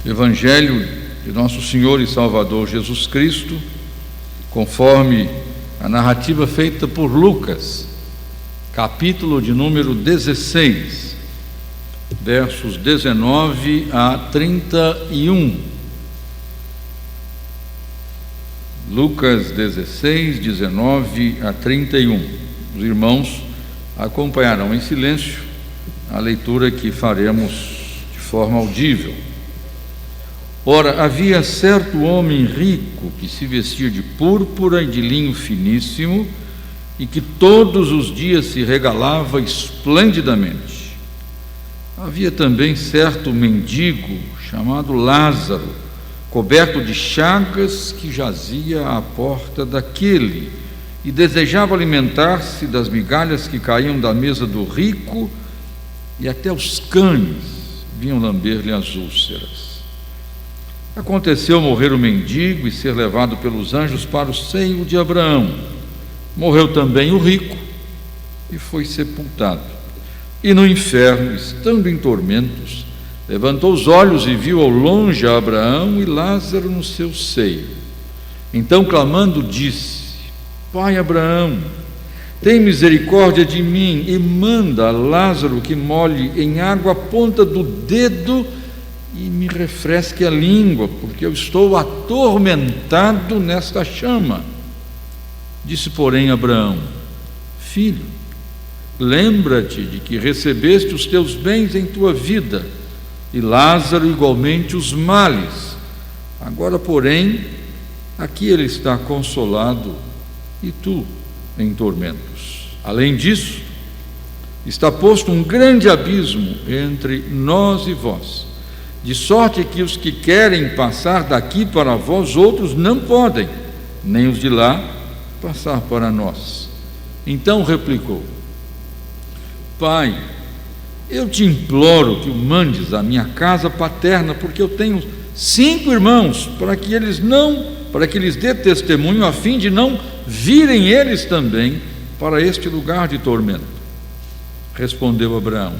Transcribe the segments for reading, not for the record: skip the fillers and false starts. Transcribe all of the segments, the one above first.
Evangelho de nosso Senhor e Salvador Jesus Cristo, conforme a narrativa feita por Lucas, capítulo de número 16, versos 19 a 31. Lucas 16, 19 a 31. Os irmãos acompanharão em silêncio a leitura que faremos de forma audível. Ora, havia certo homem rico que se vestia de púrpura e de linho finíssimo e que todos os dias se regalava esplendidamente. Havia também certo mendigo chamado Lázaro, coberto de chagas, que jazia à porta daquele e desejava alimentar-se das migalhas que caíam da mesa do rico, e até os cães vinham lamber-lhe as úlceras. Aconteceu morrer o mendigo e ser levado pelos anjos para o seio de Abraão. Morreu também o rico e foi sepultado. E no inferno, estando em tormentos, levantou os olhos e viu ao longe a Abraão e Lázaro no seu seio. Então, clamando, disse: Pai Abraão, tem misericórdia de mim e manda a Lázaro que molhe em água a ponta do dedo e me refresque a língua, porque eu estou atormentado nesta chama. Disse, porém, Abraão: Filho, lembra-te de que recebeste os teus bens em tua vida, e Lázaro igualmente os males. Agora, porém, aqui ele está consolado e tu em tormentos. Além disso, está posto um grande abismo entre nós e vós, de sorte que os que querem passar daqui para vós outros não podem, nem os de lá passar para nós. Então replicou: Pai, eu te imploro que o mandes à minha casa paterna, porque eu tenho 5 irmãos, para que lhes dê testemunho, a fim de não virem eles também para este lugar de tormento. Respondeu Abraão: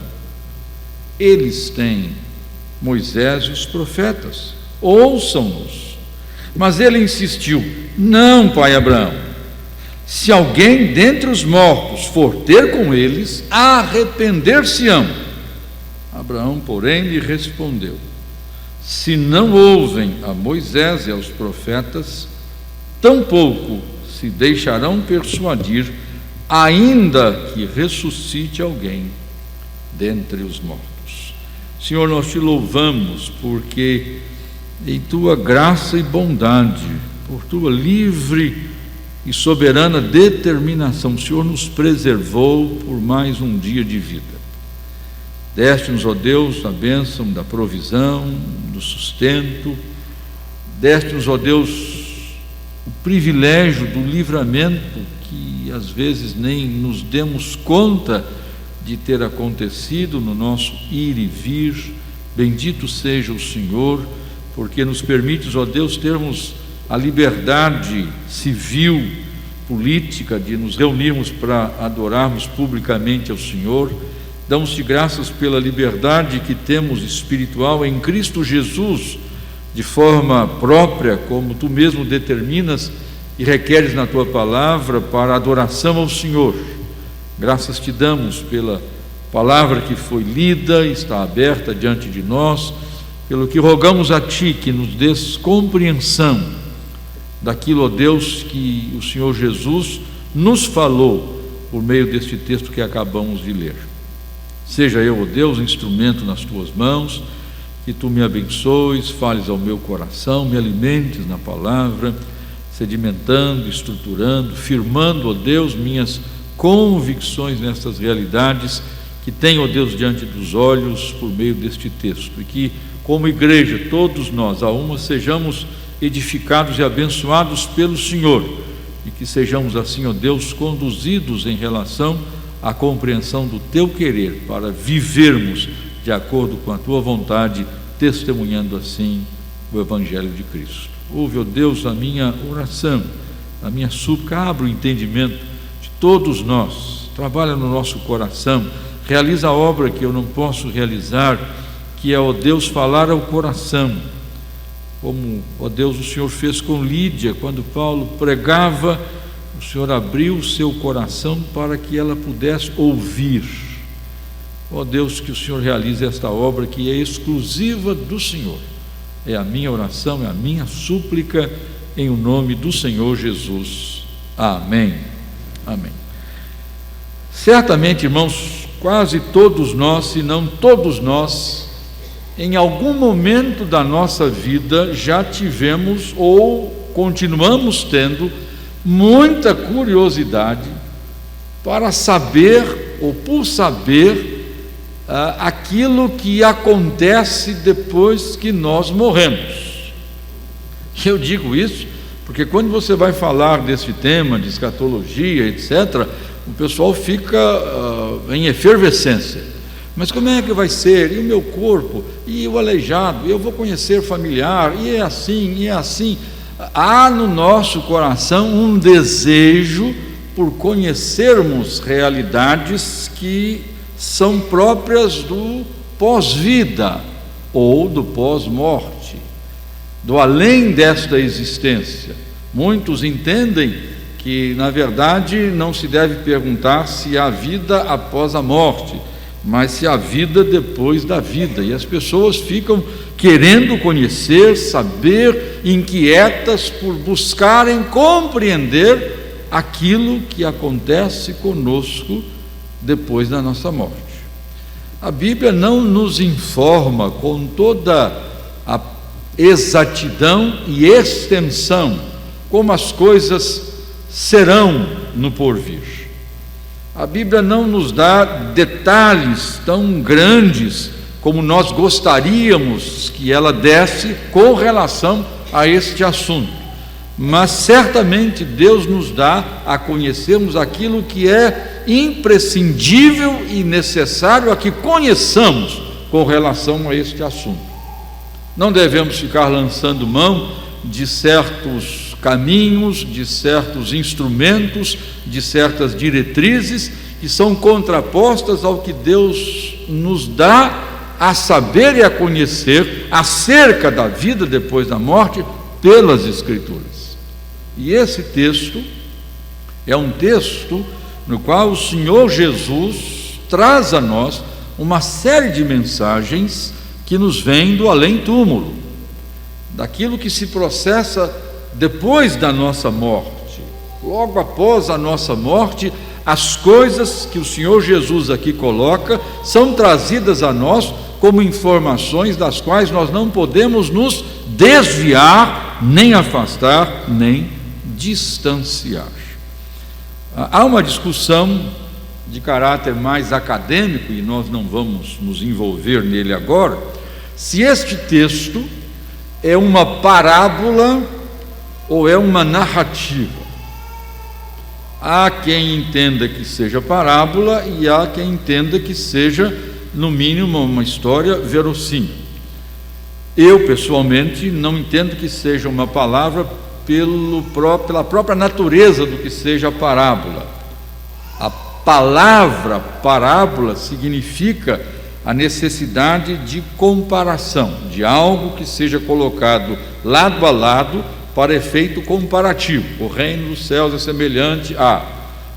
Eles têm Moisés e os profetas, ouçam-nos. Mas ele insistiu: Não, pai Abraão, se alguém dentre os mortos for ter com eles, arrepender-se-ão. Abraão, porém, lhe respondeu: Se não ouvem a Moisés e aos profetas, tampouco se deixarão persuadir, ainda que ressuscite alguém dentre os mortos. Senhor, nós te louvamos porque em tua graça e bondade, por tua livre e soberana determinação, o Senhor nos preservou por mais um dia de vida. Deste-nos, ó Deus, a bênção da provisão, do sustento. Deste-nos, ó Deus, o privilégio do livramento, que às vezes nem nos demos conta de ter acontecido no nosso ir e vir. Bendito seja o Senhor, porque nos permites, ó Deus, termos a liberdade civil, política, de nos reunirmos para adorarmos publicamente ao Senhor. Damos-te graças pela liberdade que temos espiritual em Cristo Jesus, de forma própria, como tu mesmo determinas e requeres na tua palavra, para adoração ao Senhor. Graças te damos pela palavra que foi lida e está aberta diante de nós, pelo que rogamos a ti que nos dês compreensão daquilo, ó Deus, que o Senhor Jesus nos falou por meio deste texto que acabamos de ler. Seja eu, ó Deus, instrumento nas tuas mãos, que tu me abençoes, fales ao meu coração, me alimentes na palavra, sedimentando, estruturando, firmando, ó Deus, minhas convicções nestas realidades que tenho, ó Deus, diante dos olhos por meio deste texto, e que, como igreja, todos nós, a uma, sejamos edificados e abençoados pelo Senhor, e que sejamos assim, ó Deus, conduzidos em relação à compreensão do teu querer, para vivermos de acordo com a tua vontade, testemunhando assim o Evangelho de Cristo. Ouve, ó Deus, a minha oração, a minha súplica, abra o entendimento de todos nós, trabalha no nosso coração, realiza a obra que eu não posso realizar, que é, ó Deus, falar ao coração, como, ó Deus, o Senhor fez com Lídia, quando Paulo pregava, o Senhor abriu o seu coração para que ela pudesse ouvir. Ó Deus, que o Senhor realize esta obra que é exclusiva do Senhor. É a minha oração, é a minha súplica, em o nome do Senhor Jesus. Amém. Amém. Certamente, irmãos, quase todos nós, se não todos nós, em algum momento da nossa vida já tivemos ou continuamos tendo muita curiosidade para saber ou por saber aquilo que acontece depois que nós morremos. Eu digo isso porque quando você vai falar desse tema de escatologia, etc., o pessoal fica em efervescência. Mas como é que vai ser? E o meu corpo? E o aleijado? Eu vou conhecer familiar? E é assim, e é assim. Há no nosso coração um desejo por conhecermos realidades que são próprias do pós-vida ou do pós-morte, do além desta existência. Muitos entendem que, na verdade, não se deve perguntar se há vida após a morte, mas se há vida depois da vida, e as pessoas ficam querendo conhecer, saber, inquietas por buscarem compreender aquilo que acontece conosco depois da nossa morte. A Bíblia não nos informa com toda a exatidão e extensão como as coisas serão no porvir. A Bíblia não nos dá detalhes tão grandes como nós gostaríamos que ela desse com relação a este assunto, mas certamente Deus nos dá a conhecermos aquilo que é imprescindível e necessário a que conheçamos com relação a este assunto. Não devemos ficar lançando mão de certos caminhos, de certos instrumentos, de certas diretrizes que são contrapostas ao que Deus nos dá a saber e a conhecer acerca da vida depois da morte pelas Escrituras. E esse texto é um texto no qual o Senhor Jesus traz a nós uma série de mensagens que nos vêm do além-túmulo, daquilo que se processa depois da nossa morte. Logo após a nossa morte, as coisas que o Senhor Jesus aqui coloca são trazidas a nós como informações das quais nós não podemos nos desviar, nem afastar, nem distanciar. Há uma discussão de caráter mais acadêmico, e nós não vamos nos envolver nele agora, se este texto é uma parábola ou é uma narrativa. Há quem entenda que seja parábola e há quem entenda que seja, no mínimo, uma história verossímil. Eu, pessoalmente, não entendo que seja uma palavra pela própria natureza do que seja parábola. A palavra parábola significa a necessidade de comparação, de algo que seja colocado lado a lado para efeito comparativo. O reino dos céus é semelhante a,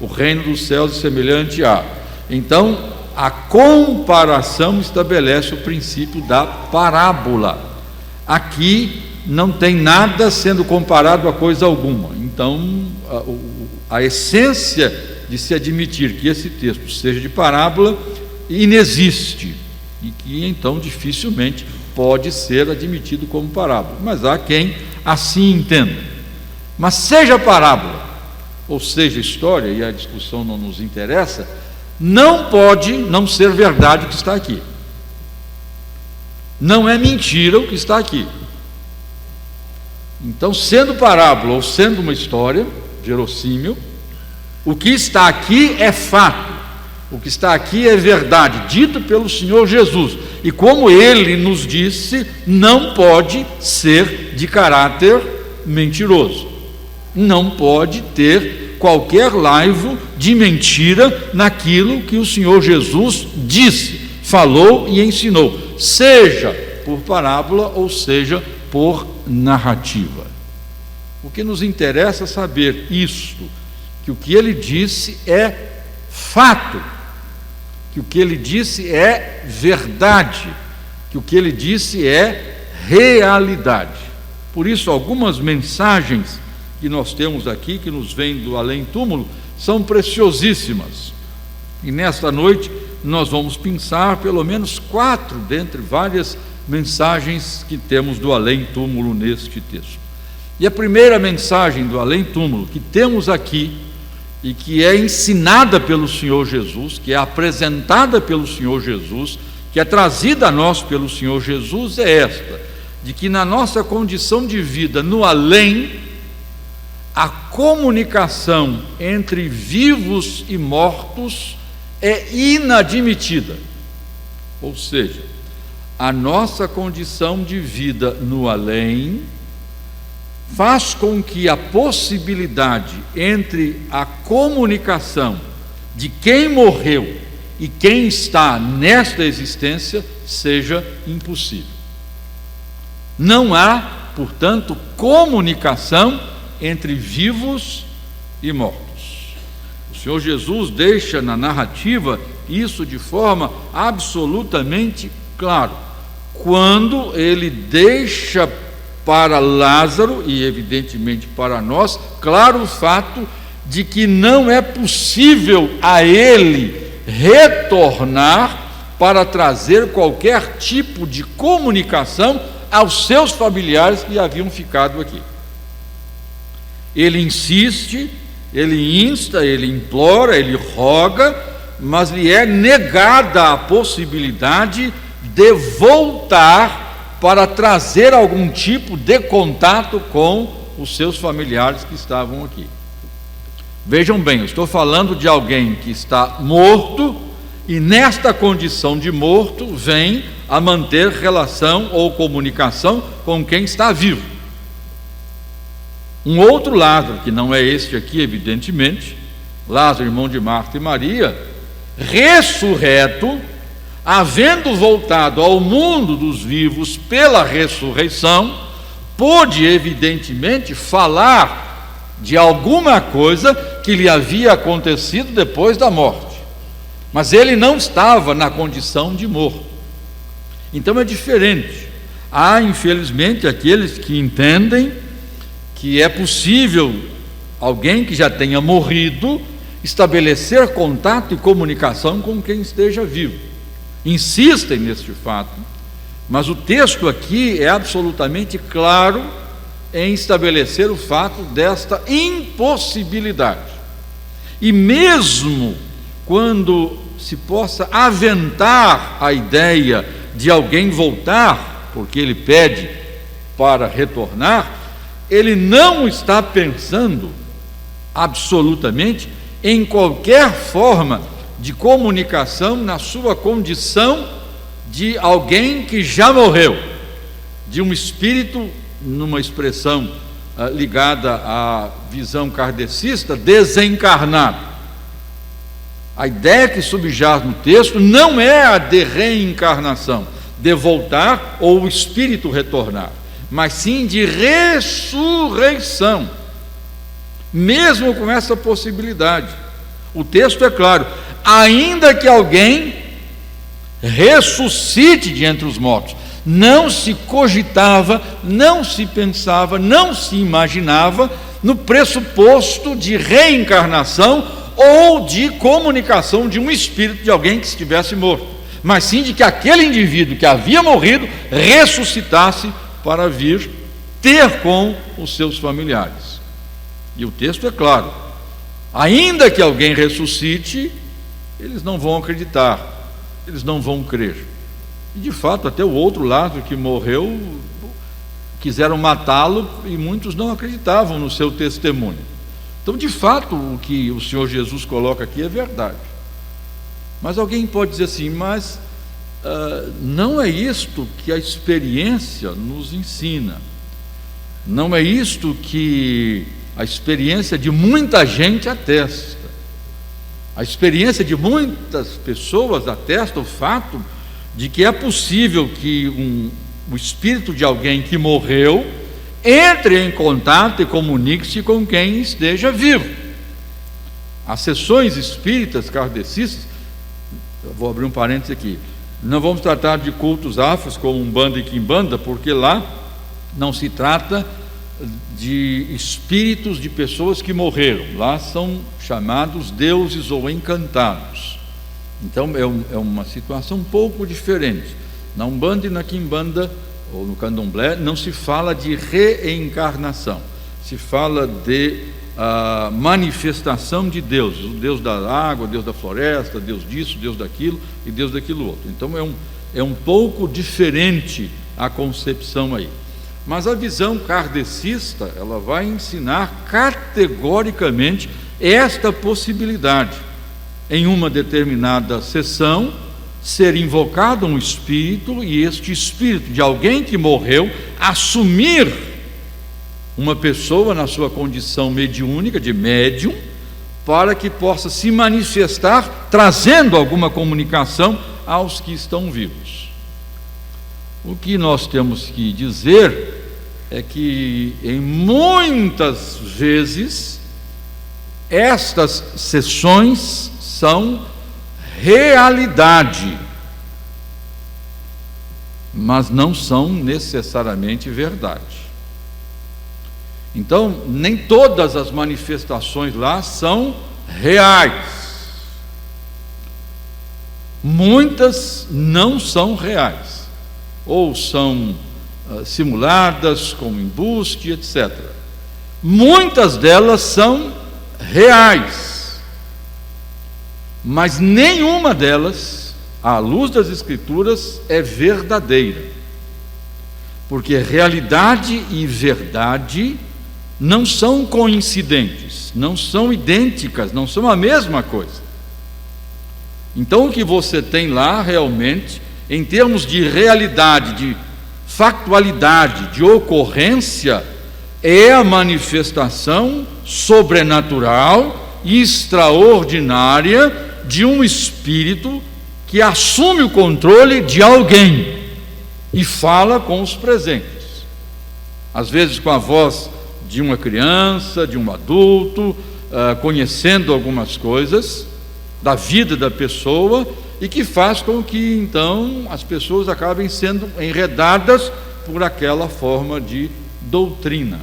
o reino dos céus é semelhante a. Então, a comparação estabelece o princípio da parábola. Aqui não tem nada sendo comparado a coisa alguma. Então, a essência de se admitir que esse texto seja de parábola inexiste, e que então dificilmente pode ser admitido como parábola, mas há quem assim entenda. Mas seja parábola ou seja história, e a discussão não nos interessa, não pode não ser verdade o que está aqui. Não é mentira o que está aqui. Então, sendo parábola ou sendo uma história verossímil, o que está aqui é fato. O que está aqui é verdade, dito pelo Senhor Jesus. E como Ele nos disse, não pode ser de caráter mentiroso. Não pode ter qualquer laivo de mentira naquilo que o Senhor Jesus disse, falou e ensinou, seja por parábola ou seja por narrativa. O que nos interessa é saber isto, que o que ele disse é fato, que o que ele disse é verdade, que o que ele disse é realidade. Por isso, algumas mensagens que nós temos aqui, que nos vêm do além-túmulo, são preciosíssimas. E nesta noite nós vamos pensar pelo menos 4 dentre várias mensagens que temos do além-túmulo neste texto. E a primeira mensagem do além-túmulo que temos aqui, e que é ensinada pelo Senhor Jesus, que é apresentada pelo Senhor Jesus, que é trazida a nós pelo Senhor Jesus, é esta: de que na nossa condição de vida no além, a comunicação entre vivos e mortos é inadmitida. Ou seja, a nossa condição de vida no além faz com que a possibilidade entre a comunicação de quem morreu e quem está nesta existência seja impossível. Não há, portanto, comunicação entre vivos e mortos. O Senhor Jesus deixa na narrativa isso de forma absolutamente clara, quando ele deixa para Lázaro, e evidentemente para nós, claro o fato de que não é possível a ele retornar para trazer qualquer tipo de comunicação aos seus familiares que haviam ficado aqui. Ele insiste, ele insta, ele implora, ele roga, mas lhe é negada a possibilidade de voltar para trazer algum tipo de contato com os seus familiares que estavam aqui. Vejam bem, eu estou falando de alguém que está morto, e nesta condição de morto vem a manter relação ou comunicação com quem está vivo. Um outro Lázaro, que não é este aqui, evidentemente, Lázaro, irmão de Marta e Maria, ressurreto, havendo voltado ao mundo dos vivos pela ressurreição, pôde evidentemente falar de alguma coisa que lhe havia acontecido depois da morte, mas ele não estava na condição de morto. Então é diferente. Há, infelizmente, aqueles que entendem que é possível alguém que já tenha morrido estabelecer contato e comunicação com quem esteja vivo. Insistem neste fato, mas o texto aqui é absolutamente claro em estabelecer o fato desta impossibilidade. E mesmo quando se possa aventar a ideia de alguém voltar, porque ele pede para retornar, ele não está pensando absolutamente em qualquer forma de comunicação na sua condição de alguém que já morreu, de um espírito, numa expressão ligada à visão kardecista, desencarnado. A ideia que subjaz no texto não é a de reencarnação, de voltar ou o espírito retornar, mas sim de ressurreição. Mesmo com essa possibilidade, o texto é claro: ainda que alguém ressuscite de entre os mortos, não se cogitava, não se pensava, não se imaginava no pressuposto de reencarnação ou de comunicação de um espírito de alguém que estivesse morto, mas sim de que aquele indivíduo que havia morrido ressuscitasse para vir ter com os seus familiares. E o texto é claro: ainda que alguém ressuscite, eles não vão acreditar, eles não vão crer. E de fato, até o outro Lázaro que morreu, quiseram matá-lo e muitos não acreditavam no seu testemunho. Então, de fato, o que o Senhor Jesus coloca aqui é verdade. Mas alguém pode dizer assim: mas não é isto que a experiência nos ensina, não é isto que a experiência de muita gente atesta. A experiência de muitas pessoas atesta o fato de que é possível que o espírito de alguém que morreu entre em contato e comunique-se com quem esteja vivo. As sessões espíritas kardecistas, eu vou abrir um parênteses aqui, não vamos tratar de cultos afros como Umbanda e Quimbanda, porque lá não se trata de espíritos de pessoas que morreram, lá são chamados deuses ou encantados. Então é uma situação um pouco diferente. Na Umbanda e na Quimbanda ou no Candomblé não se fala de reencarnação, se fala de manifestação de Deus, o Deus da água, Deus da floresta, Deus disso, Deus daquilo e Deus daquilo outro. Então é um pouco diferente a concepção aí. Mas a visão kardecista, ela vai ensinar categoricamente esta possibilidade. Em uma determinada sessão, ser invocado um espírito, e este espírito de alguém que morreu assumir uma pessoa na sua condição mediúnica, de médium, para que possa se manifestar, trazendo alguma comunicação aos que estão vivos. O que nós temos que dizer é que, em muitas vezes, estas sessões são realidade, mas não são necessariamente verdade. Então, nem todas as manifestações lá são reais. Muitas não são reais, ou são simuladas, como embuste, etc. Muitas delas são reais, mas nenhuma delas, à luz das Escrituras, é verdadeira, porque realidade e verdade não são coincidentes, não são idênticas, não são a mesma coisa. Então o que você tem lá realmente, em termos de realidade, de factualidade, de ocorrência, é a manifestação sobrenatural e extraordinária de um espírito que assume o controle de alguém e fala com os presentes, às vezes com a voz de uma criança, de um adulto, conhecendo algumas coisas da vida da pessoa, e que faz com que então as pessoas acabem sendo enredadas por aquela forma de doutrina.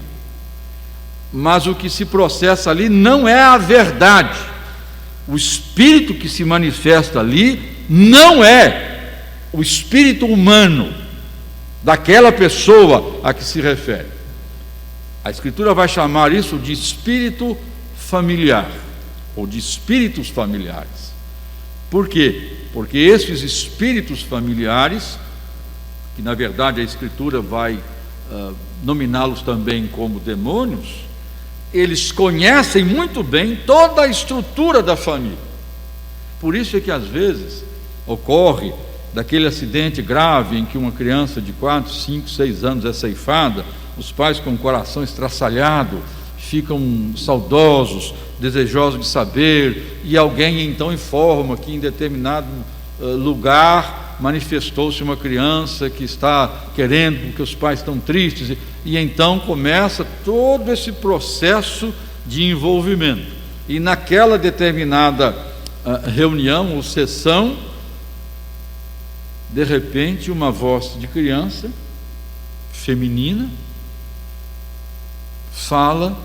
Mas o que se processa ali não é a verdade. O espírito que se manifesta ali não é o espírito humano daquela pessoa a que se refere. A Escritura vai chamar isso de espírito familiar, ou de espíritos familiares. Por quê? Porque esses espíritos familiares, que na verdade a Escritura vai nominá-los também como demônios, eles conhecem muito bem toda a estrutura da família. Por isso é que às vezes ocorre daquele acidente grave em que uma criança de 4, 5, 6 anos é ceifada, os pais com o coração estraçalhado ficam saudosos, desejosos de saber, e alguém então informa que em determinado lugar manifestou-se uma criança que está querendo, porque os pais estão tristes, e então começa todo esse processo de envolvimento. E naquela determinada reunião ou sessão, de repente uma voz de criança feminina fala,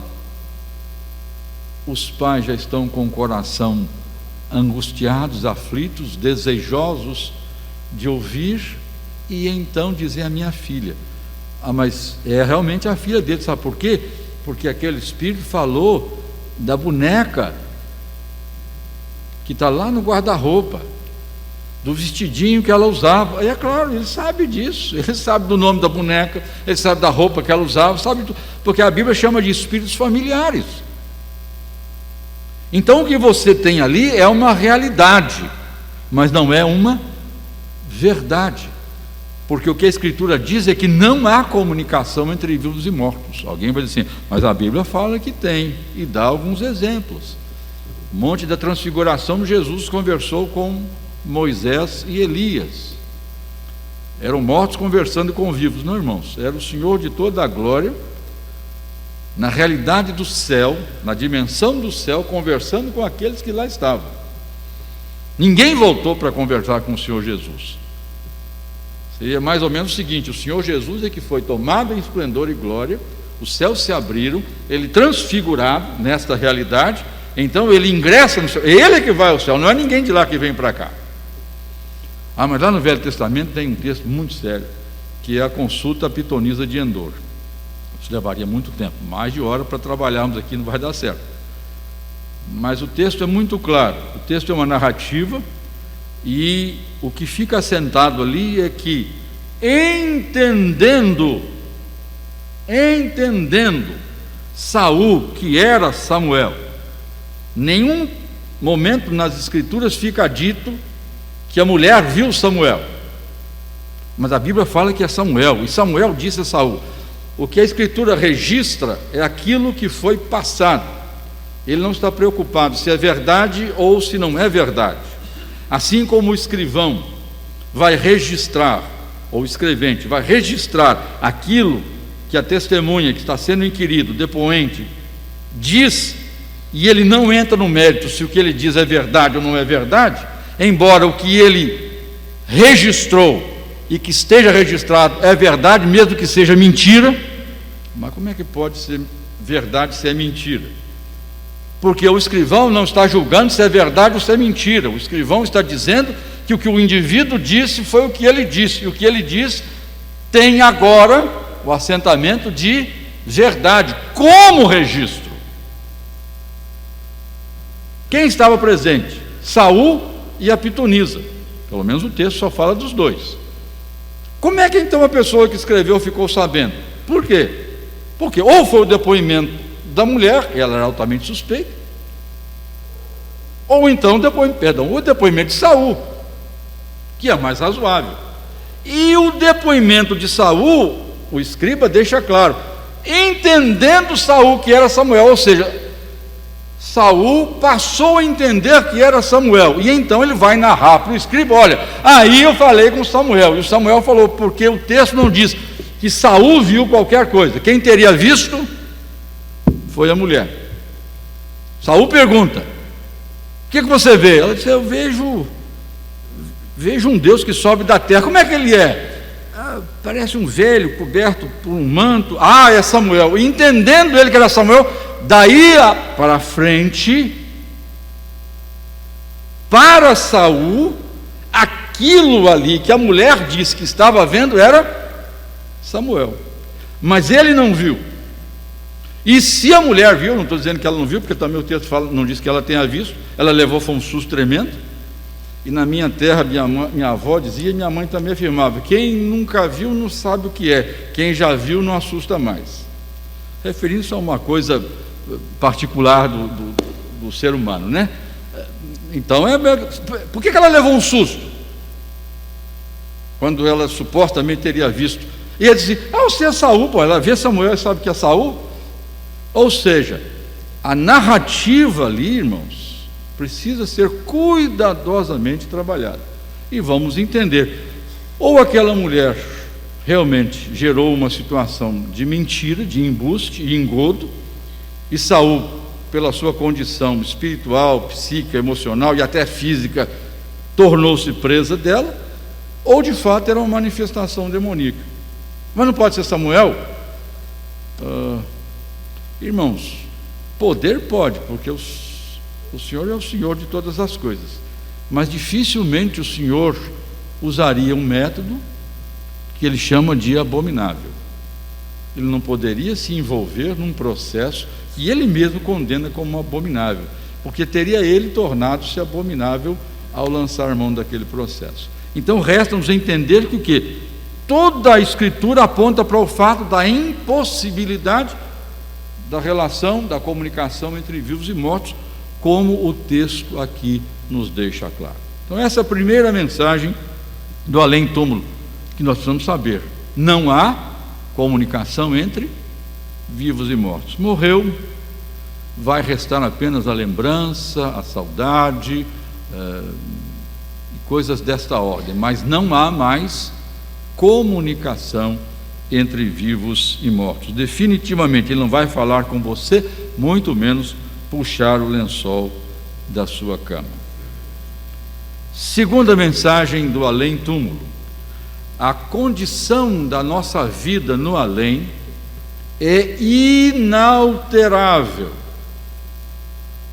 os pais já estão com o coração angustiados, aflitos, desejosos de ouvir, e então dizem a minha filha, mas é realmente a filha dele, sabe por quê? Porque aquele espírito falou da boneca que está lá no guarda-roupa, do vestidinho que ela usava. E é claro, ele sabe disso, ele sabe do nome da boneca, ele sabe da roupa que ela usava, sabe tudo, porque a Bíblia chama de espíritos familiares. Então o que você tem ali é uma realidade, mas não é uma verdade, porque o que a Escritura diz é que não há comunicação entre vivos e mortos. Alguém vai dizer assim, mas a Bíblia fala que tem, e dá alguns exemplos. O Monte da Transfiguração, Jesus conversou com Moisés e Elias. Eram mortos conversando com vivos. Não, irmãos, era o Senhor de toda a glória na realidade do céu, na dimensão do céu, conversando com aqueles que lá estavam. Ninguém voltou para conversar com o Senhor Jesus. Seria mais ou menos o seguinte: o Senhor Jesus é que foi tomado em esplendor e glória, os céus se abriram, ele transfigurado nesta realidade, então ele ingressa no céu, ele é que vai ao céu, não é ninguém de lá que vem para cá. Mas lá no Velho Testamento tem um texto muito sério, que é a consulta pitonisa de Endor. Isso levaria muito tempo, mais de hora para trabalharmos aqui, não vai dar certo. Mas o texto é muito claro, o texto é uma narrativa, e o que fica assentado ali é que, entendendo Saul, que era Samuel, nenhum momento nas Escrituras fica dito que a mulher viu Samuel, mas a Bíblia fala que é Samuel, e Samuel disse a Saul. O que a Escritura registra é aquilo que foi passado. Ele não está preocupado se é verdade ou se não é verdade. Assim como o escrivão vai registrar, ou o escrevente vai registrar aquilo que a testemunha que está sendo inquirido, depoente, diz, e ele não entra no mérito se o que ele diz é verdade ou não é verdade, embora o que ele registrou e que esteja registrado é verdade, mesmo que seja mentira. Mas como é que pode ser verdade se é mentira? Porque o escrivão não está julgando se é verdade ou se é mentira. O escrivão está dizendo que o que o indivíduo disse foi o que ele disse, e o que ele diz tem agora o assentamento de verdade, como registro. Quem estava presente? Saul e a pitonisa. Pelo menos o texto só fala dos dois. Como é que então a pessoa que escreveu ficou sabendo? Por quê? Porque ou foi o depoimento da mulher, ela era altamente suspeita, ou então o depoimento de Saul, que é mais razoável. E o depoimento de Saul, o escriba deixa claro, entendendo Saul que era Samuel, ou seja, Saul passou a entender que era Samuel, e então ele vai narrar para o escriba: olha, aí eu falei com Samuel, e o Samuel falou, porque o texto não diz que Saul viu qualquer coisa, quem teria visto foi a mulher. Saul pergunta: o que você vê? Ela disse: eu vejo um Deus que sobe da terra. Como é que ele é? Parece um velho coberto por um manto. É Samuel. E entendendo ele que era Samuel, daí para frente, para Saul, aquilo ali que a mulher disse que estava vendo era Samuel, mas ele não viu. E se a mulher viu, não estou dizendo que ela não viu, porque também o texto não diz que ela tenha visto, ela levou, foi um susto tremendo. E na minha terra, minha avó dizia, minha mãe também afirmava: quem nunca viu não sabe o que é, quem já viu não assusta mais. Referindo-se a uma coisa particular do ser humano, né? Então, por que ela levou um susto? Quando ela supostamente teria visto. E ela dizia: você é Saul, pô. Ela vê Samuel e sabe que é Saul. Ou seja, a narrativa ali, irmãos, precisa ser cuidadosamente trabalhada. E vamos entender: ou aquela mulher realmente gerou uma situação de mentira, de embuste e engodo, e Saul, pela sua condição espiritual, psíquica, emocional e até física, tornou-se presa dela, ou de fato era uma manifestação demoníaca. Mas não pode ser Samuel? Irmãos, poder pode, porque o Senhor é o Senhor de todas as coisas, mas dificilmente o Senhor usaria um método que ele chama de abominável. Ele não poderia se envolver num processo que ele mesmo condena como abominável, porque teria ele tornado-se abominável ao lançar mão daquele processo. Então resta-nos entender que o quê? Toda a Escritura aponta para o fato da impossibilidade da relação, da comunicação entre vivos e mortos, como o texto aqui nos deixa claro. Então essa é a primeira mensagem do além-túmulo que nós precisamos saber: não há comunicação entre vivos e mortos. Morreu, vai restar apenas a lembrança, a saudade, e coisas desta ordem, mas não há mais comunicação entre vivos e mortos. Definitivamente Ele não vai falar com você, muito menos puxar o lençol da sua cama. Segunda mensagem do além-túmulo: a condição da nossa vida no além é inalterável.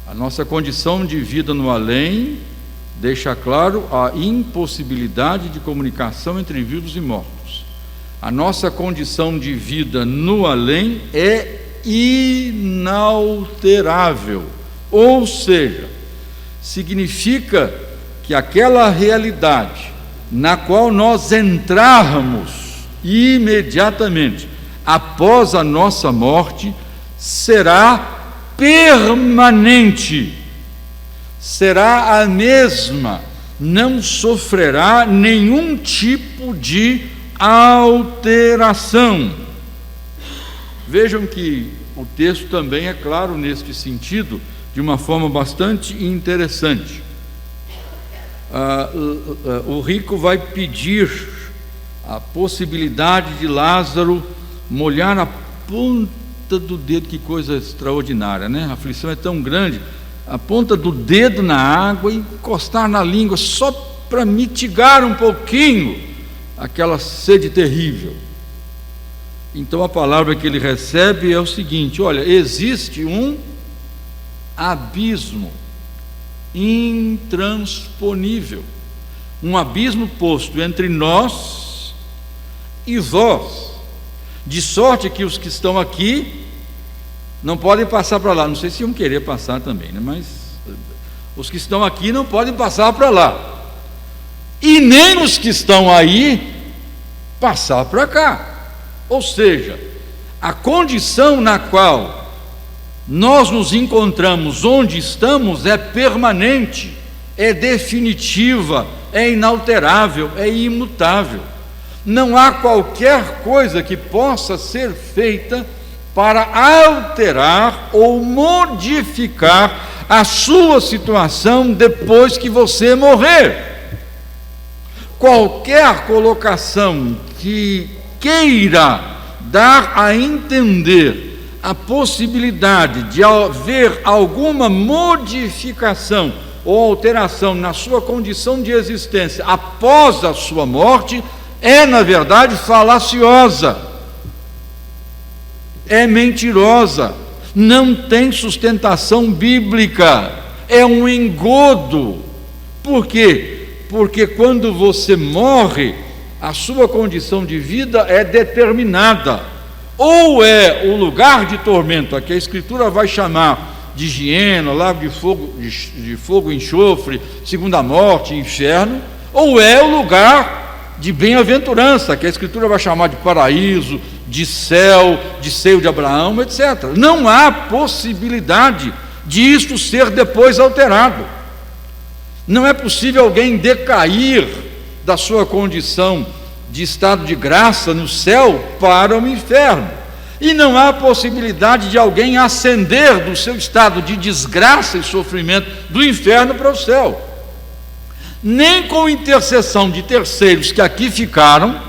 A nossa condição de vida no além deixa claro a impossibilidade de comunicação entre vivos e mortos. A nossa condição de vida no além é inalterável, ou seja, significa que aquela realidade na qual nós entrarmos imediatamente após a nossa morte será permanente, será a mesma, não sofrerá nenhum tipo de alteração. Vejam que o texto também é claro neste sentido, de uma forma bastante interessante. O rico vai pedir a possibilidade de Lázaro molhar a ponta do dedo. Que coisa extraordinária, né? A aflição é tão grande, a ponta do dedo na água e encostar na língua, só para mitigar um pouquinho aquela sede terrível. Então a palavra que ele recebe é o seguinte: olha, existe um abismo intransponível, um abismo posto entre nós e vós, de sorte que os que estão aqui não podem passar para lá. Não sei se iam querer passar também, né? Mas os que estão aqui não podem passar para lá, e nem os que estão aí passar para cá. Ou seja, a condição na qual nós nos encontramos, onde estamos, é permanente, é definitiva, é inalterável, é imutável. Não há qualquer coisa que possa ser feita para alterar ou modificar a sua situação depois que você morrer. Qualquer colocação que queira dar a entender a possibilidade de haver alguma modificação ou alteração na sua condição de existência após a sua morte é, na verdade, falaciosa, é mentirosa, não tem sustentação bíblica, é um engodo. Por quê? Porque quando você morre, a sua condição de vida é determinada. Ou é o lugar de tormento, a que a Escritura vai chamar de Giena, lago de fogo e enxofre, segunda morte, inferno, ou é o lugar de bem-aventurança, que a Escritura vai chamar de paraíso, de céu, de seio de Abraão, etc. Não há possibilidade de isto ser depois alterado. Não é possível alguém decair da sua condição de estado de graça no céu para o inferno, e não há possibilidade de alguém ascender do seu estado de desgraça e sofrimento do inferno para o céu, nem com intercessão de terceiros que aqui ficaram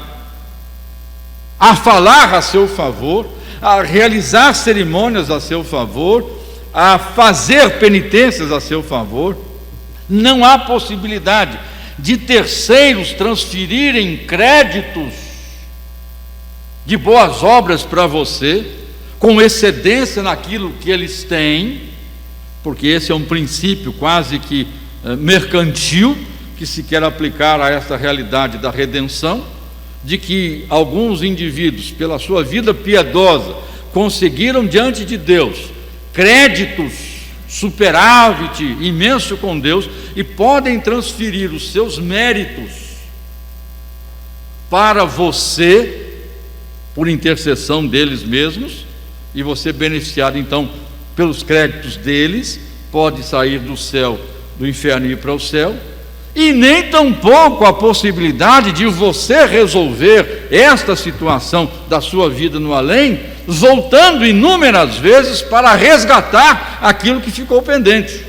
a falar a seu favor, a realizar cerimônias a seu favor, a fazer penitências a seu favor. Não há possibilidade de terceiros transferirem créditos de boas obras para você, com excedência naquilo que eles têm, porque esse é um princípio quase que mercantil, que se quer aplicar a essa realidade da redenção, de que alguns indivíduos, pela sua vida piedosa, conseguiram diante de Deus créditos, superávit imenso com Deus, e podem transferir os seus méritos para você, por intercessão deles mesmos, e você beneficiado então pelos créditos deles, pode sair do céu, do inferno e ir para o céu. E nem tampouco a possibilidade de você resolver esta situação da sua vida no além, voltando inúmeras vezes para resgatar aquilo que ficou pendente.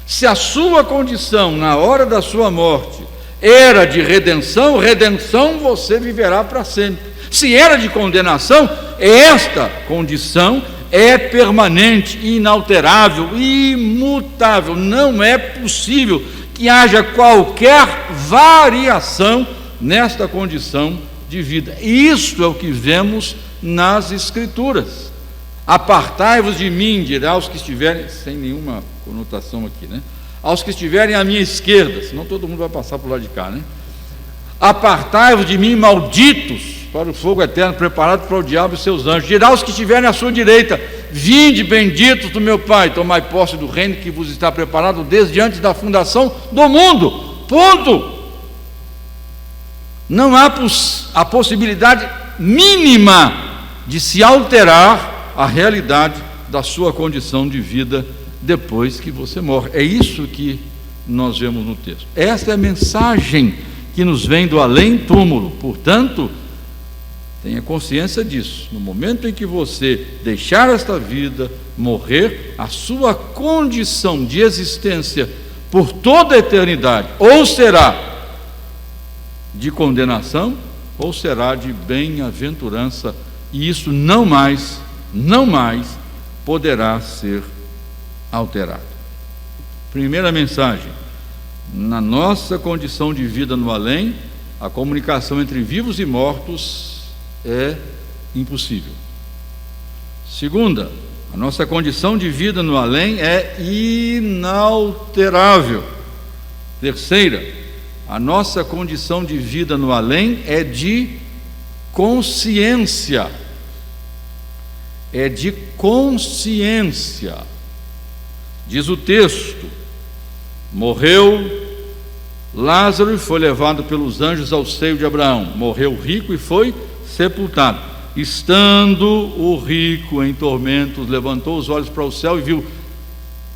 Se a sua condição na hora da sua morte era de redenção, redenção você viverá para sempre. Se era de condenação, esta condição é permanente, inalterável, imutável. Não é possível que haja qualquer variação nesta condição de vida. Isto é o que vemos nas Escrituras. Apartai-vos de mim, dirá os que estiverem, sem nenhuma conotação aqui, né? Aos que estiverem à minha esquerda, senão todo mundo vai passar para o lado de cá, né? Apartai-vos de mim, malditos, para o fogo eterno preparado para o diabo e seus anjos. Dirá aos que estiverem à sua direita: vinde, benditos do meu Pai, tomai posse do reino que vos está preparado desde antes da fundação do mundo. Ponto. Não há a possibilidade mínima de se alterar a realidade da sua condição de vida depois que você morre. É isso que nós vemos no texto. Esta é a mensagem que nos vem do além-túmulo. Portanto, tenha consciência disso. No momento em que você deixar esta vida, morrer, a sua condição de existência por toda a eternidade ou será de condenação ou será de bem-aventurança, e isso não mais poderá ser alterado. Primeira mensagem: na nossa condição de vida no além, a comunicação entre vivos e mortos é impossível. Segunda, a nossa condição de vida no além é inalterável. Terceira, a nossa condição de vida no além é de consciência. É de consciência. Diz o texto: morreu Lázaro e foi levado pelos anjos ao seio de Abraão. Morreu o rico e foi sepultado. Estando o rico em tormentos, levantou os olhos para o céu e viu.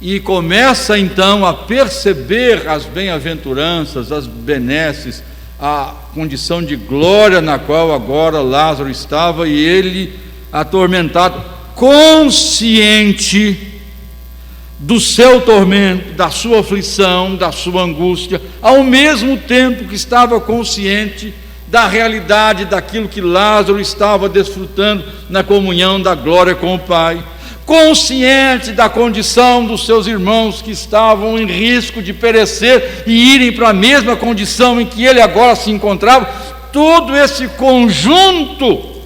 E começa então a perceber as bem-aventuranças, as benesses, a condição de glória na qual agora Lázaro estava, e ele, atormentado, consciente do seu tormento, da sua aflição, da sua angústia, ao mesmo tempo que estava consciente da realidade daquilo que Lázaro estava desfrutando na comunhão da glória com o Pai, consciente da condição dos seus irmãos que estavam em risco de perecer e irem para a mesma condição em que ele agora se encontrava. Todo esse conjunto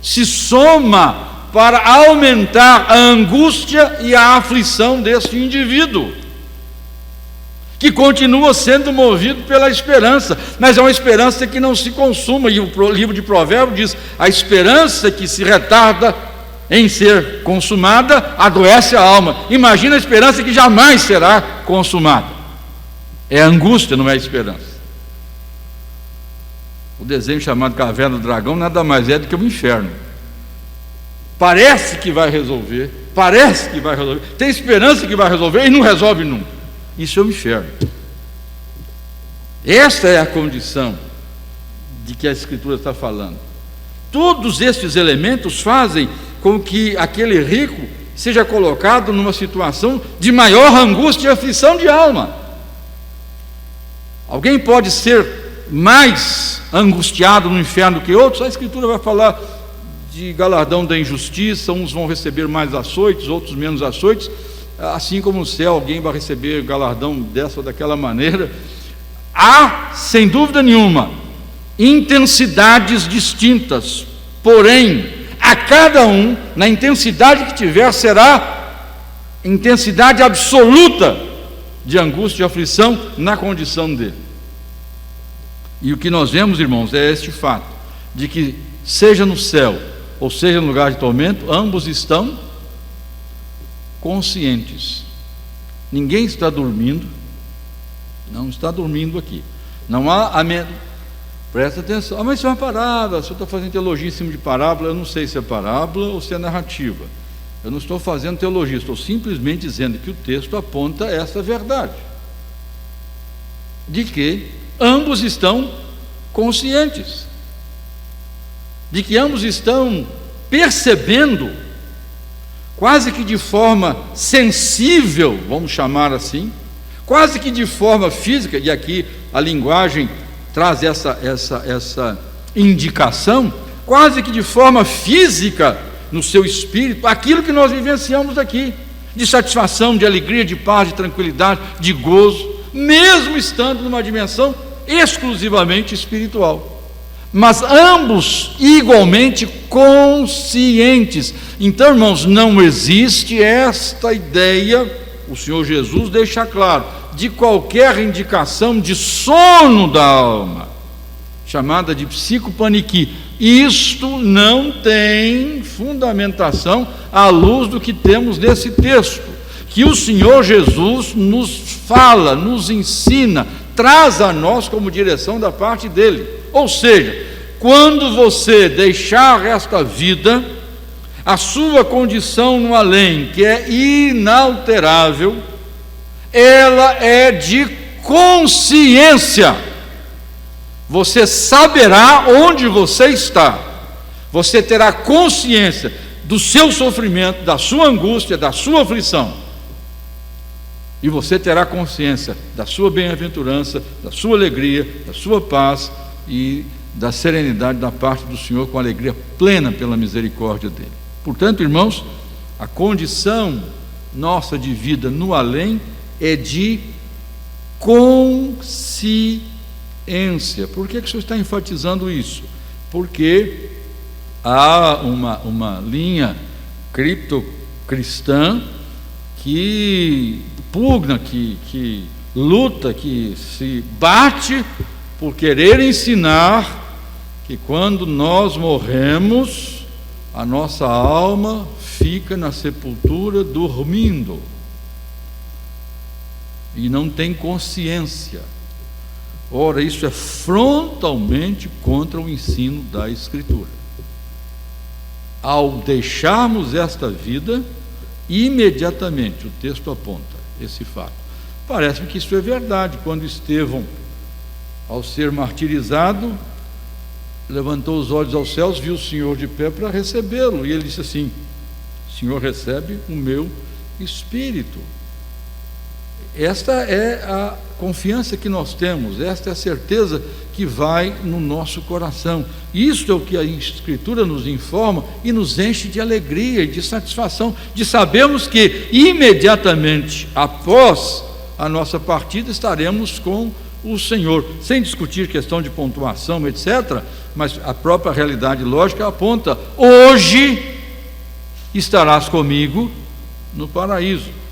se soma para aumentar a angústia e a aflição desse indivíduo, que continua sendo movido pela esperança, mas é uma esperança que não se consuma, e o livro de Provérbios diz: a esperança que se retarda em ser consumada adoece a alma. Imagina a esperança que jamais será consumada. É angústia, não é esperança. O desenho chamado Caverna do Dragão nada mais é do que o inferno. Parece que vai resolver, tem esperança que vai resolver e não resolve nunca. Isso é o inferno. Esta é a condição de que a Escritura está falando. Todos estes elementos fazem com que aquele rico seja colocado numa situação de maior angústia e aflição de alma. Alguém pode ser mais angustiado no inferno do que outros? A Escritura vai falar de galardão da injustiça, uns vão receber mais açoites, outros menos açoites, assim como no céu alguém vai receber galardão dessa ou daquela maneira. Há, sem dúvida nenhuma, intensidades distintas, porém, a cada um, na intensidade que tiver, será intensidade absoluta de angústia e aflição na condição dele. E o que nós vemos, irmãos, é este fato, de que seja no céu ou seja no lugar de tormento, ambos estão conscientes. Ninguém está dormindo, não está dormindo aqui. Não há presta atenção. Mas isso é uma parábola, se eu estou fazendo teologia em cima de parábola, eu não sei se é parábola ou se é narrativa. Eu não estou fazendo teologia, estou simplesmente dizendo que o texto aponta essa verdade, de que ambos estão conscientes, de que ambos estão percebendo, quase que de forma sensível, vamos chamar assim, quase que de forma física, e aqui a linguagem traz essa indicação, quase que de forma física, no seu espírito, aquilo que nós vivenciamos aqui, de satisfação, de alegria, de paz, de tranquilidade, de gozo, mesmo estando numa dimensão exclusivamente espiritual. Mas ambos igualmente conscientes. Então, irmãos, não existe esta ideia, o Senhor Jesus deixa claro, de qualquer indicação de sono da alma, chamada de psicopanique. Isto não tem fundamentação à luz do que temos nesse texto, que o Senhor Jesus nos fala, nos ensina, traz a nós como direção da parte dele. Ou seja, quando você deixar esta vida, a sua condição no além, que é inalterável, ela é de consciência. Você saberá onde você está, você terá consciência do seu sofrimento, da sua angústia, da sua aflição, e você terá consciência da sua bem-aventurança, da sua alegria, da sua paz e da serenidade da parte do Senhor, com alegria plena pela misericórdia dele. Portanto, irmãos, a condição nossa de vida no além é de consciência. Por que o senhor está enfatizando isso? Porque há uma linha criptocristã que pugna, que luta, que se bate por querer ensinar que quando nós morremos, a nossa alma fica na sepultura dormindo e não tem consciência. Ora, isso é frontalmente contra o ensino da Escritura. Ao deixarmos esta vida, imediatamente, o texto aponta esse fato. Parece-me que isso é verdade. Quando Estevão, ao ser martirizado, levantou os olhos aos céus, viu o Senhor de pé para recebê-lo, e ele disse assim: o Senhor recebe o meu espírito. Esta é a confiança que nós temos, esta é a certeza que vai no nosso coração. Isto é o que a Escritura nos informa e nos enche de alegria e de satisfação, de sabermos que imediatamente após a nossa partida estaremos com o Senhor, sem discutir questão de pontuação, etc., mas a própria realidade lógica aponta: hoje estarás comigo no paraíso.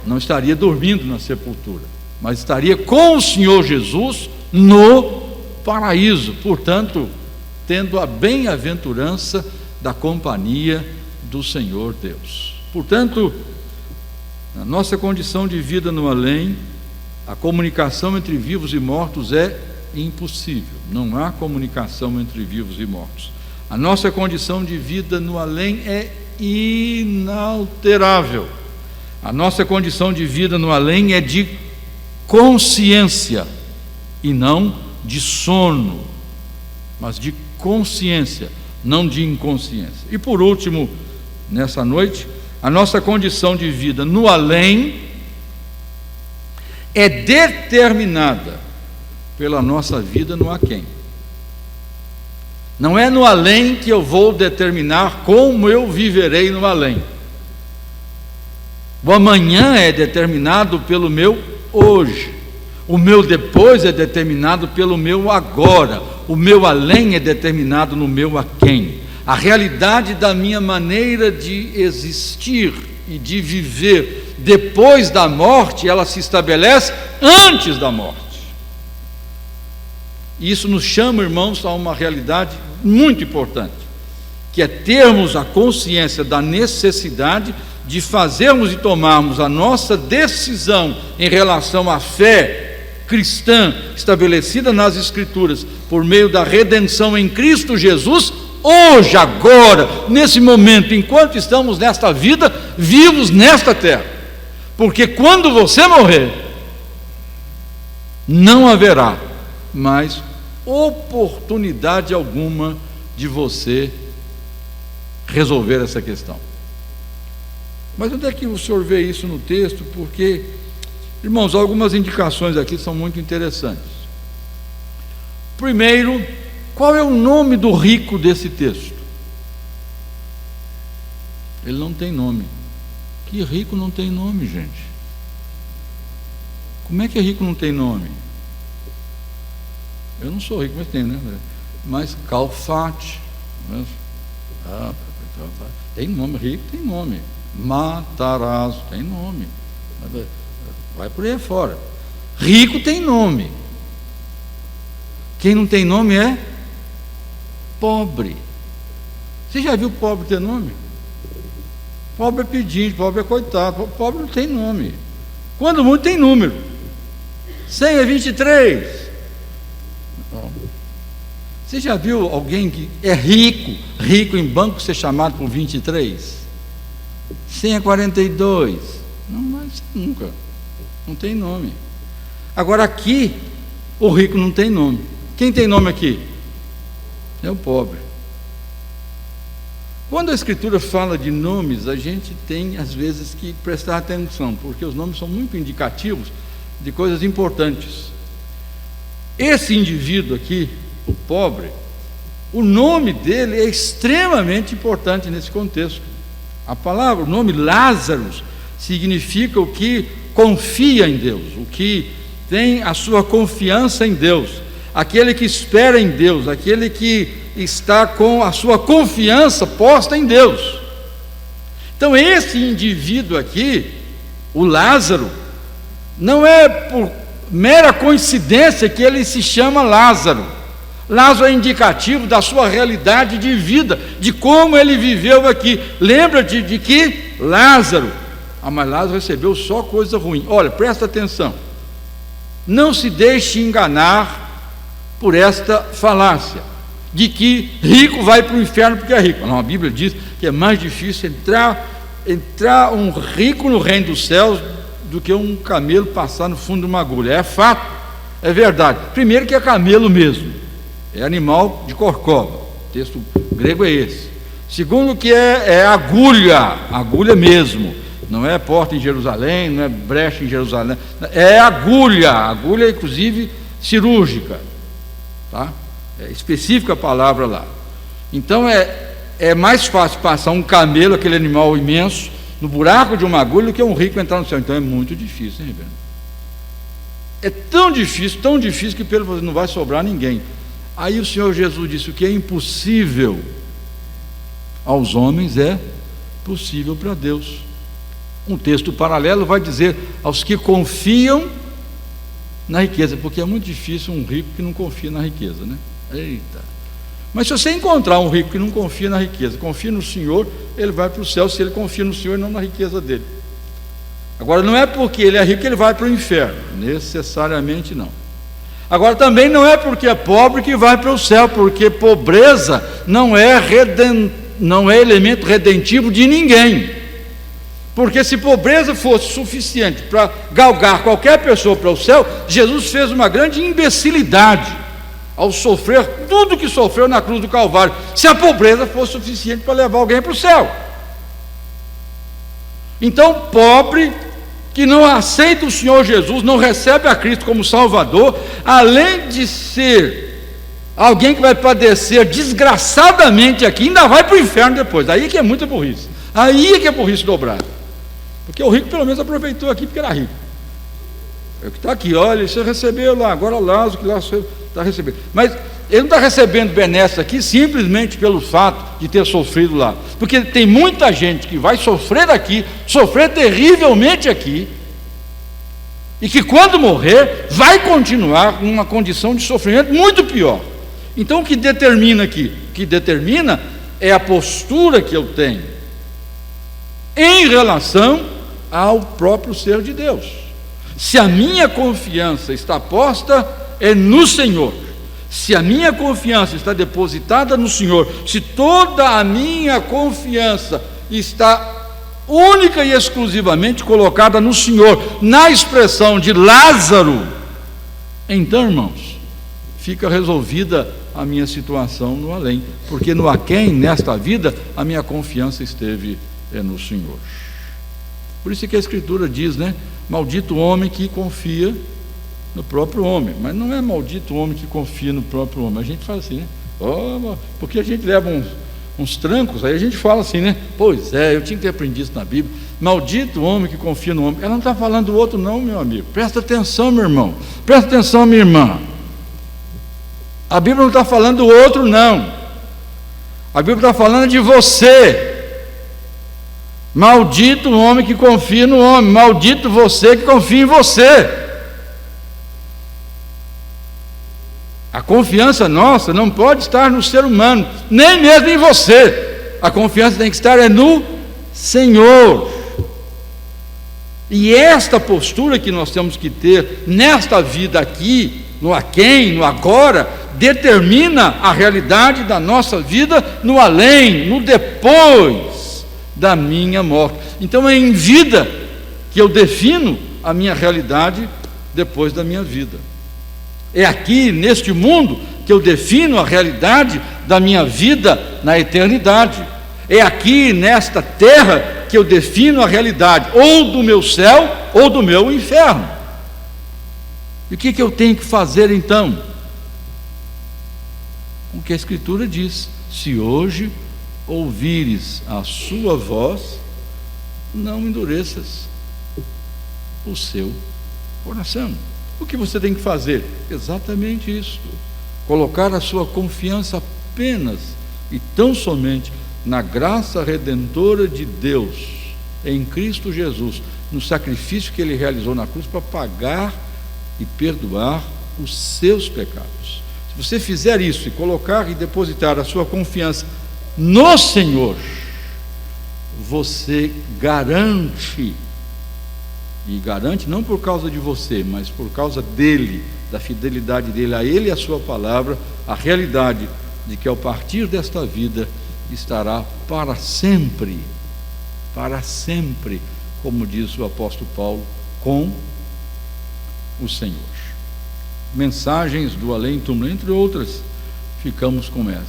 Não estaria dormindo na sepultura, mas estaria com o Senhor Jesus no paraíso, portanto, tendo a bem-aventurança da companhia do Senhor Deus. Portanto, na nossa condição de vida no além, a comunicação entre vivos e mortos é impossível, não há comunicação entre vivos e mortos. A nossa condição de vida no além é inalterável. A nossa condição de vida no além é de consciência, e não de sono, mas de consciência, não de inconsciência. E por último, nessa noite, a nossa condição de vida no além é determinada pela nossa vida no aquém. Não é no além que eu vou determinar como eu viverei no além. O amanhã é determinado pelo meu hoje. O meu depois é determinado pelo meu agora. O meu além é determinado no meu aquém. A realidade da minha maneira de existir e de viver depois da morte, ela se estabelece antes da morte. Isso nos chama, irmãos, a uma realidade muito importante, que é termos a consciência da necessidade de fazermos e tomarmos a nossa decisão em relação à fé cristã estabelecida nas Escrituras por meio da redenção em Cristo Jesus, hoje, agora, nesse momento, enquanto estamos nesta vida, vivos nesta terra. Porque quando você morrer, não haverá mais oportunidade alguma de você resolver essa questão. Mas onde é que o senhor vê isso no texto? Porque, irmãos, algumas indicações aqui são muito interessantes. Primeiro, qual é o nome do rico desse texto? Ele não tem nome. Que rico não tem nome, gente? Como é que rico não tem nome? Eu não sou rico, mas tenho, né? Mas Calfate, tem nome, rico tem nome. Matarazzo tem nome. Vai por aí fora. Rico tem nome. Quem não tem nome é pobre. Você já viu pobre ter nome? Pobre é pedinte, pobre é coitado, pobre não tem nome. Quando muito tem número. 100 é 23. Você já viu alguém que é rico em banco ser chamado por 23? 100 é 42. Não vai ser nunca. Não tem nome. Agora aqui, o rico não tem nome. Quem tem nome aqui? É o pobre. Quando a Escritura fala de nomes, a gente tem às vezes que prestar atenção, porque os nomes são muito indicativos de coisas importantes. Esse indivíduo aqui, o pobre, o nome dele é extremamente importante nesse contexto. A palavra, o nome Lázaro, significa o que confia em Deus, o que tem a sua confiança em Deus, aquele que espera em Deus, aquele que está com a sua confiança posta em Deus. Então esse indivíduo aqui, o Lázaro, não é por mera coincidência que ele se chama Lázaro. Lázaro é indicativo da sua realidade de vida, de como ele viveu aqui. Lembra-te de que Lázaro, mas Lázaro recebeu só coisa ruim. Olha, presta atenção, não se deixe enganar por esta falácia de que rico vai para o inferno porque é rico. Não, a Bíblia diz que é mais difícil entrar um rico no reino dos céus do que um camelo passar no fundo de uma agulha. É fato, é verdade. Primeiro que é camelo mesmo, é animal de corcova, o texto grego é esse. Segundo que é agulha mesmo, não é porta em Jerusalém, não é brecha em Jerusalém, é agulha inclusive cirúrgica, tá? É específica a palavra lá. Então é mais fácil passar um camelo, aquele animal imenso, no buraco de uma agulha, do que um rico entrar no céu. Então é muito difícil, hein, Reverendo? É tão difícil que pelo menos não vai sobrar ninguém. Aí o Senhor Jesus disse: o que é impossível aos homens é possível para Deus. Um texto paralelo vai dizer aos que confiam na riqueza, porque é muito difícil um rico que não confia na riqueza, né? Eita! Mas se você encontrar um rico que não confia na riqueza, confia no Senhor, ele vai para o céu, se ele confia no Senhor e não na riqueza dele. Agora, não é porque ele é rico que ele vai para o inferno, necessariamente não. Agora, também não é porque é pobre que vai para o céu, porque pobreza não é elemento redentivo de ninguém. Porque se pobreza fosse suficiente para galgar qualquer pessoa para o céu, Jesus fez uma grande imbecilidade ao sofrer tudo que sofreu na cruz do Calvário, se a pobreza fosse suficiente para levar alguém para o céu. Então, pobre que não aceita o Senhor Jesus, não recebe a Cristo como Salvador, além de ser alguém que vai padecer desgraçadamente aqui, ainda vai para o inferno depois. Aí que é muita burrice, aí que é burrice dobrada. Porque o rico pelo menos aproveitou aqui porque era rico. É o que está aqui, olha, você recebeu lá, agora Lázaro que lá está recebendo. Mas ele não está recebendo benesses aqui simplesmente pelo fato de ter sofrido lá. Porque tem muita gente que vai sofrer aqui, sofrer terrivelmente aqui, e que quando morrer, vai continuar com uma condição de sofrimento muito pior. Então o que determina aqui? O que determina é a postura que eu tenho em relação ao próprio ser de Deus. Se a minha confiança está posta é no Senhor, se a minha confiança está depositada no Senhor, se toda a minha confiança está única e exclusivamente colocada no Senhor, na expressão de Lázaro, então, irmãos, fica resolvida a minha situação no além, porque no aquém, nesta vida, a minha confiança esteve no Senhor. Por isso que a Escritura diz, né? Maldito o homem que confia no próprio homem. Mas não é maldito o homem que confia no próprio homem. A gente fala assim, né? Porque a gente leva uns trancos, aí a gente fala assim, né? Pois é, eu tinha que ter aprendido isso na Bíblia. Maldito o homem que confia no homem. Ela não está falando do outro não, meu amigo. Presta atenção, meu irmão. Presta atenção, minha irmã. A Bíblia não está falando do outro não. A Bíblia está falando de você. Maldito o homem que confia no homem. Maldito você que confia em você. A confiança nossa não pode estar no ser humano, nem mesmo em você. A confiança tem que estar no Senhor. E esta postura que nós temos que ter nesta vida aqui, no aquém, no agora, determina a realidade da nossa vida no além, no depois da minha morte. Então é em vida que eu defino a minha realidade depois da minha vida. É aqui, neste mundo, que eu defino a realidade da minha vida na eternidade. É aqui, nesta terra, que eu defino a realidade ou do meu céu ou do meu inferno. E o que eu tenho que fazer então? O que a Escritura diz: se hoje ouvires a sua voz, não endureças o seu coração. O que você tem que fazer? Exatamente isso: colocar a sua confiança apenas e tão somente na graça redentora de Deus em Cristo Jesus, no sacrifício que Ele realizou na cruz para pagar e perdoar os seus pecados. Se você fizer isso e colocar e depositar a sua confiança no Senhor, você garante, e garante não por causa de você, mas por causa dele, da fidelidade dele a ele e a sua palavra, a realidade de que ao partir desta vida estará para sempre, como diz o apóstolo Paulo, com o Senhor. Mensagens do além-túmulo, entre outras, ficamos com estas.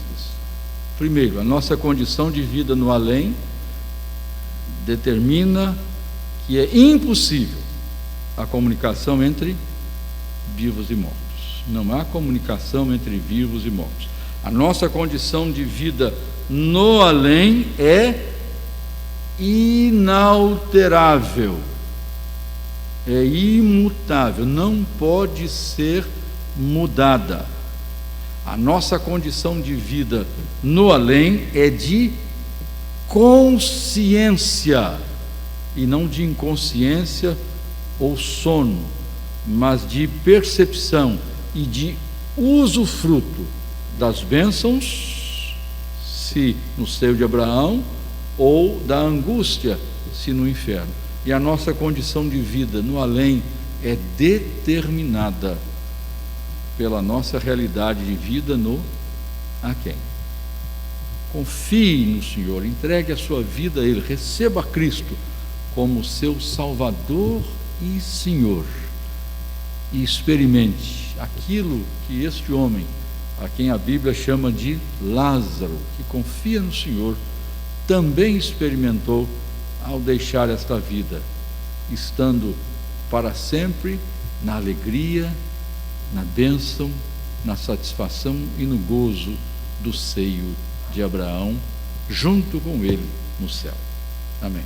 Primeiro, a nossa condição de vida no além determina que é impossível a comunicação entre vivos e mortos. Não há comunicação entre vivos e mortos. A nossa condição de vida no além é inalterável, é imutável, não pode ser mudada. A nossa condição de vida no além é de consciência, e não de inconsciência ou sono, mas de percepção e de usufruto das bênçãos, se no seio de Abraão, ou da angústia, se no inferno. E a nossa condição de vida no além é determinada pela nossa realidade de vida no aquém. Confie no Senhor, entregue a sua vida a Ele, receba Cristo como seu Salvador e Senhor, e experimente aquilo que este homem, a quem a Bíblia chama de Lázaro, que confia no Senhor, também experimentou ao deixar esta vida, estando para sempre na alegria, na bênção, na satisfação e no gozo do seio de Abraão, junto com ele no céu. Amém.